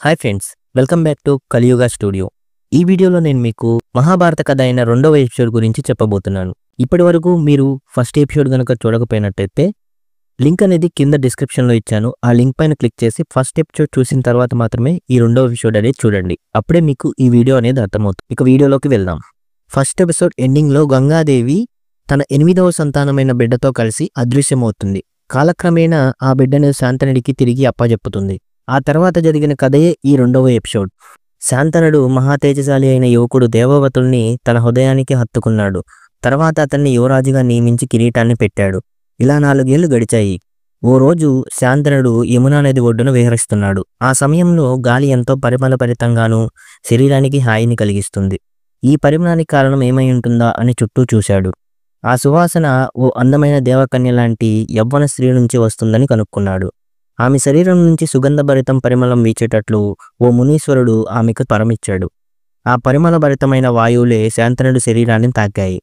Hi friends, welcome back to కలియుగ studio. ఈ వీడియోలో నేను మీకు మహాభారత కథ అయిన రెండవ ఎపిసోడ్ గురించి చెప్పబోతున్నాను. ఇప్పటి వరకు మీరు ఫస్ట్ ఎపిసోడ్ కనుక చూడకపోయినట్టయితే లింక్ అనేది కింద డిస్క్రిప్షన్లో ఇచ్చాను. ఆ లింక్ పైన క్లిక్ చేసి ఫస్ట్ ఎపిసోడ్ చూసిన తర్వాత మాత్రమే ఈ రెండవ ఎపిసోడ్ అనేది చూడండి. అప్పుడే మీకు ఈ వీడియో అనేది అర్థమవుతుంది. ఇక వీడియోలోకి వెళ్దాం. ఫస్ట్ ఎపిసోడ్ ఎండింగ్లో గంగాదేవి తన 8వ సంతానమైన బిడ్డతో కలిసి అదృశ్యమవుతుంది. కాలక్రమేణా ఆ బిడ్డను శాంతనుడికి తిరిగి అప్పజెప్పుతుంది. ఆ తర్వాత జరిగిన కథయే ఈ రెండవ ఎపిసోడ్. శాంతనుడు మహాతేజశాలి అయిన యువకుడు దేవవతుల్ని తన హృదయానికి హత్తుకున్నాడు. తర్వాత అతన్ని యువరాజుగా నియమించి కిరీటాన్ని పెట్టాడు. ఇలా 4 ఏళ్లు గడిచాయి. ఓ రోజు శాంతనుడు యమునా నది ఒడ్డున విహరిస్తున్నాడు. ఆ సమయంలో గాలి ఎంతో పరిమళభరితంగానూ శరీరానికి హాయిని కలిగిస్తుంది. ఈ పరిమళానికి కారణం ఏమై ఉంటుందా అని చుట్టూ చూశాడు. ఆ సువాసన ఓ అందమైన దేవకన్య లాంటి యవ్వన స్త్రీ నుంచి వస్తుందని కనుక్కున్నాడు. ఆమె శరీరం నుంచి సుగంధభరితం పరిమళం వీచేటట్లు ఓ మునీశ్వరుడు ఆమెకు పరమిచ్చాడు. ఆ పరిమళభరితమైన వాయువులే శాంతనుడి శరీరాన్ని తాకాయి.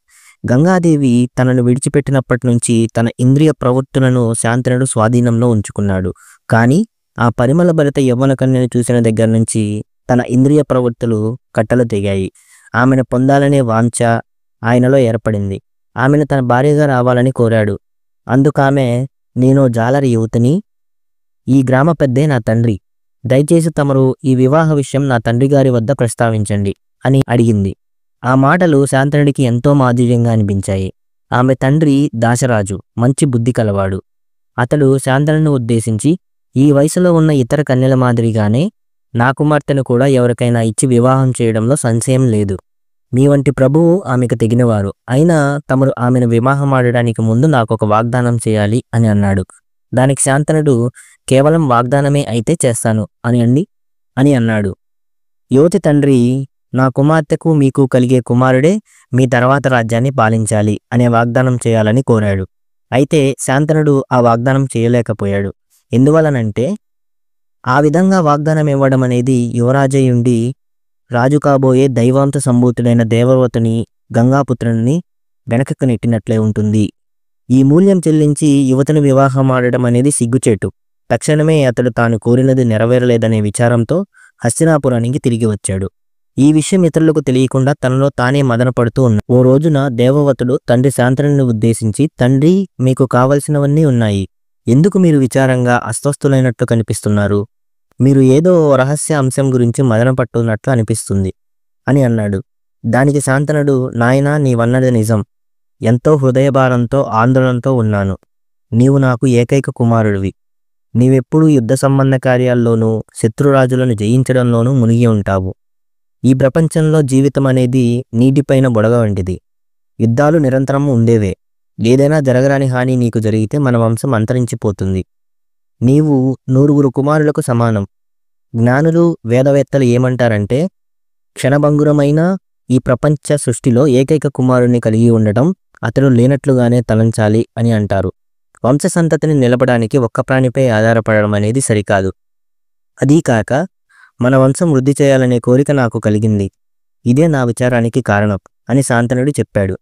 గంగాదేవి తనను విడిచిపెట్టినప్పటి నుంచి తన ఇంద్రియ ప్రవృత్తులను శాంతనుడు స్వాధీనంలో ఉంచుకున్నాడు. కానీ ఆ పరిమళభరిత యవ్వన కన్యను చూసిన దగ్గర నుంచి తన ఇంద్రియ ప్రవృత్తులు కట్టలు తెగాయి. ఆమెను పొందాలనే వాంఛ ఆయనలో ఏర్పడింది. ఆమెను తన భార్యగా రావాలని కోరాడు. అందుకామె, నేను జాలరి యువతిని, ఈ గ్రామ పెద్దే నా తండ్రి, దయచేసి తమరు ఈ వివాహ విషయం నా తండ్రి గారి వద్ద ప్రస్తావించండి అని అడిగింది. ఆ మాటలు శాంతనుడికి ఎంతో మాధుర్యంగా అనిపించాయి. ఆమె తండ్రి దాశరాజు మంచి బుద్ధి కలవాడు. అతడు శాంతనుడిని ఉద్దేశించి, ఈ వయసులో ఉన్న ఇతర కన్యల మాదిరిగానే నా కుమార్తెను కూడా ఎవరికైనా ఇచ్చి వివాహం చేయడంలో సంశయం లేదు. మీ వంటి ప్రభువు ఆమెకు తెగినవారు. అయినా తమరు ఆమెను వివాహం ఆడడానికి ముందు నాకొక వాగ్దానం చేయాలి అని అన్నాడు. దానికి శాంతనుడు, కేవలం వాగ్దానమే అయితే చేస్తాను అని అన్నాడు. యువతి తండ్రి, నా కుమార్తెకు మీకు కలిగే కుమారుడే మీ తర్వాత రాజ్యాన్ని పాలించాలి అనే వాగ్దానం చేయాలని కోరాడు. అయితే శాంతనుడు ఆ వాగ్దానం చేయలేకపోయాడు. ఎందువలనంటే ఆ విధంగా వాగ్దానం ఇవ్వడం అనేది యువరాజయ్యుండి రాజు కాబోయే దైవాంత సంభూతుడైన దేవవతుని గంగాపుత్రుని వెనకకు నెట్టినట్లే ఉంటుంది. ఈ మూల్యం చెల్లించి యువతను వివాహం ఆడడం అనేది సిగ్గుచేటు. తక్షణమే అతడు తాను కోరినది నెరవేరలేదనే విచారంతో హస్తినాపురానికి తిరిగి వచ్చాడు. ఈ విషయం ఇతరులకు తెలియకుండా తనలో తానే మదనపడుతూ ఉన్నాడు. ఓ రోజున దేవవతుడు తండ్రి శాంతనుడిని ఉద్దేశించి, తండ్రి, మీకు కావలసినవన్నీ ఉన్నాయి. ఎందుకు మీరు విచారంగా అస్వస్థులైనట్లు కనిపిస్తున్నారు? మీరు ఏదో రహస్య అంశం గురించి మదనపట్టున్నట్లు అనిపిస్తుంది అని అన్నాడు. దానికి శాంతనుడు, నాయనా, నీవన్నది నిజం. ఎంతో హృదయభారంతో ఆందోళనతో ఉన్నాను. నీవు నాకు ఏకైక కుమారుడివి. నీవెప్పుడూ యుద్ధ సంబంధ కార్యాల్లోనూ శత్రురాజులను జయించడంలోనూ మునిగి ఉంటావు. ఈ ప్రపంచంలో జీవితం అనేది నీటిపైన బుడగ వంటిది. యుద్ధాలు నిరంతరం ఉండేవే. ఏదైనా జరగరాని హాని నీకు జరిగితే మన వంశం అంతరించిపోతుంది. నీవు 100 కుమారులకు సమానం. జ్ఞానులు, వేదవేత్తలు ఏమంటారంటే, క్షణభంగురమైన ఈ ప్రపంచ సృష్టిలో ఏకైక కుమారుణ్ణి కలిగి ఉండటం అతడు లేనట్లుగానే తలంచాలి అని అంటారు. వంశ సంతతిని నిలపడానికి ఒక్క ప్రాణిపై ఆధారపడడం అనేది సరికాదు. అదీకాక మన వంశం వృద్ధి చేయాలనే కోరిక నాకు కలిగింది. ఇదే నా విచారానికి కారణం అని శాంతనుడు చెప్పాడు.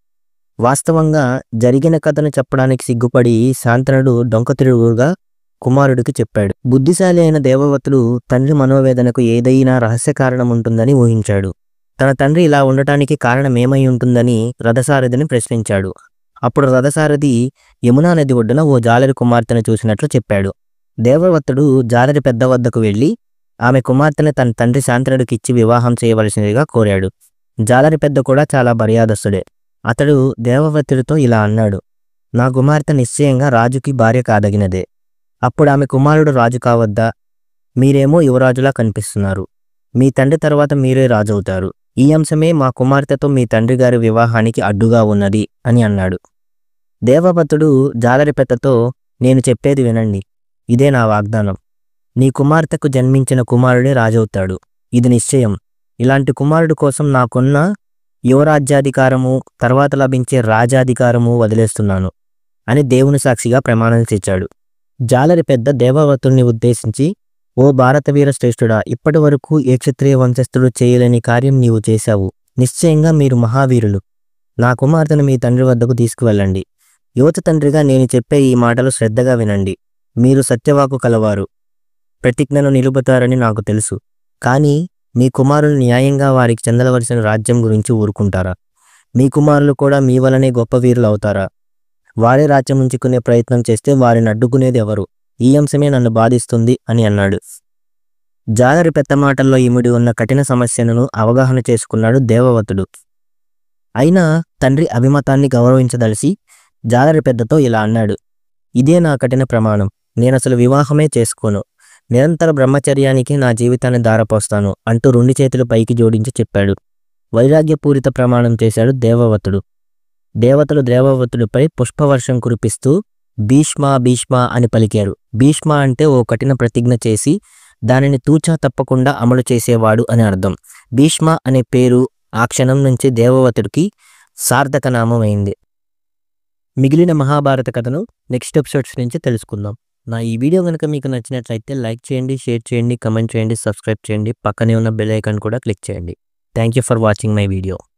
వాస్తవంగా జరిగిన కథను చెప్పడానికి సిగ్గుపడి శాంతనుడు డొంకతిరుగుగా కుమారుడికి చెప్పాడు. బుద్ధిశాలి అయిన దేవవతుడు తండ్రి మనోవేదనకు ఏదైనా రహస్య కారణం ఉంటుందని ఊహించాడు. తన తండ్రి ఇలా ఉండటానికి కారణం ఏమై ఉంటుందని రథసారథిని ప్రశ్నించాడు. అప్పుడు రథసారథి యమునా నది ఒడ్డున ఓ జాలరి కుమార్తెను చూసినట్లు చెప్పాడు. దేవవతుడు జాలరి పెద్ద వద్దకు వెళ్ళి ఆమె కుమార్తెను తన తండ్రి శాంతనుడికి ఇచ్చి వివాహం చేయవలసిందిగా కోరాడు. జాలరి పెద్ద కూడా చాలా మర్యాదస్తుడే. అతడు దేవవతుడితో ఇలా అన్నాడు, నా కుమార్తె నిశ్చయంగా రాజుకి భార్య కాదగినదే. అప్పుడు ఆమె కుమారుడు రాజు కావద్దా? మీరేమో యువరాజులా కనిపిస్తున్నారు. మీ తండ్రి తర్వాత మీరే రాజు అవుతారు. ఈ అంశమే మా కుమార్తెతో మీ తండ్రి గారి వివాహానికి అడ్డుగా ఉన్నది అని అన్నాడు. దేవవతుడు జాలరి పెద్దతో, నేను చెప్పేది వినండి. ఇదే నా వాగ్దానం. నీ కుమార్తెకు జన్మించిన కుమారుడే రాజవుతాడు. ఇది నిశ్చయం. ఇలాంటి కుమారుడు కోసం నాకున్న యువరాజ్యాధికారము, తర్వాత లభించే రాజాధికారము వదిలేస్తున్నాను అని దేవుని సాక్షిగా ప్రమాణం చేశాడు. జాలరి పెద్ద దేవవతుల్ని ఉద్దేశించి, ఓ భారతవీర శ్రేష్ఠుడా, ఇప్పటి వరకు ఏ క్షత్రియ వంశస్థుడు చేయలేని కార్యం నీవు చేశావు. నిశ్చయంగా మీరు మహావీరులు. నా కుమార్తెను మీ తండ్రి వద్దకు తీసుకువెళ్ళండి. యువత తండ్రిగా నేను చెప్పే ఈ మాటలు శ్రద్ధగా వినండి. మీరు సత్యవాకు కలవారు, ప్రతిజ్ఞను నిలుపుతారని నాకు తెలుసు. కానీ మీ కుమారులు న్యాయంగా వారికి చెందవలసిన రాజ్యం గురించి ఊరుకుంటారా? మీ కుమారులు కూడా మీ వలనే గొప్ప వీరులు అవుతారా? వారే రాజ్యం ఉంచుకునే ప్రయత్నం చేస్తే వారిని అడ్డుకునేది ఎవరు? ఈ అంశమే నన్ను బాధిస్తుంది అని అన్నాడు. జాలరి పెద్ద మాటల్లో ఇమిడి ఉన్న కఠిన సమస్యను అవగాహన చేసుకున్నాడు దేవవ్రతుడు. అయినా తండ్రి అభిమతాన్ని గౌరవించదలిసి జాలరి పెద్దతో ఇలా అన్నాడు. ఇదే నా కఠిన ప్రమాణం. నేనసలు వివాహమే చేసుకోను. నిరంతర బ్రహ్మచర్యానికి నా జీవితాన్ని ధారపోస్తాను అంటూ 2 చేతులు పైకి జోడించి చెప్పాడు. వైరాగ్యపూరిత ప్రమాణం చేశాడు దేవవ్రతుడు. దేవతలు దేవవ్రతుడిపై పుష్పవర్షం కురిపిస్తూ భీష్మ భీష్మ అని పలికారు. భీష్మ అంటే ఓ కఠిన ప్రతిజ్ఞ చేసి దానిని తూచా తప్పకుండా అమలు చేసేవాడు అని అర్థం. భీష్మ అనే పేరు ఆ క్షణం నుంచి దేవవ్రతుడికి సార్థక నామం అయింది. మిగిలిన మహాభారత కథను నెక్స్ట్ ఎపిసోడ్స్ నుంచి తెలుసుకుందాం. నా ఈ వీడియో కనుక మీకు నచ్చినట్లయితే లైక్ చేయండి, షేర్ చేయండి, కమెంట్ చేయండి, సబ్స్క్రైబ్ చేయండి. పక్కనే ఉన్న బెల్ ఐకాన్ కూడా క్లిక్ చేయండి. Thank you for watching my video.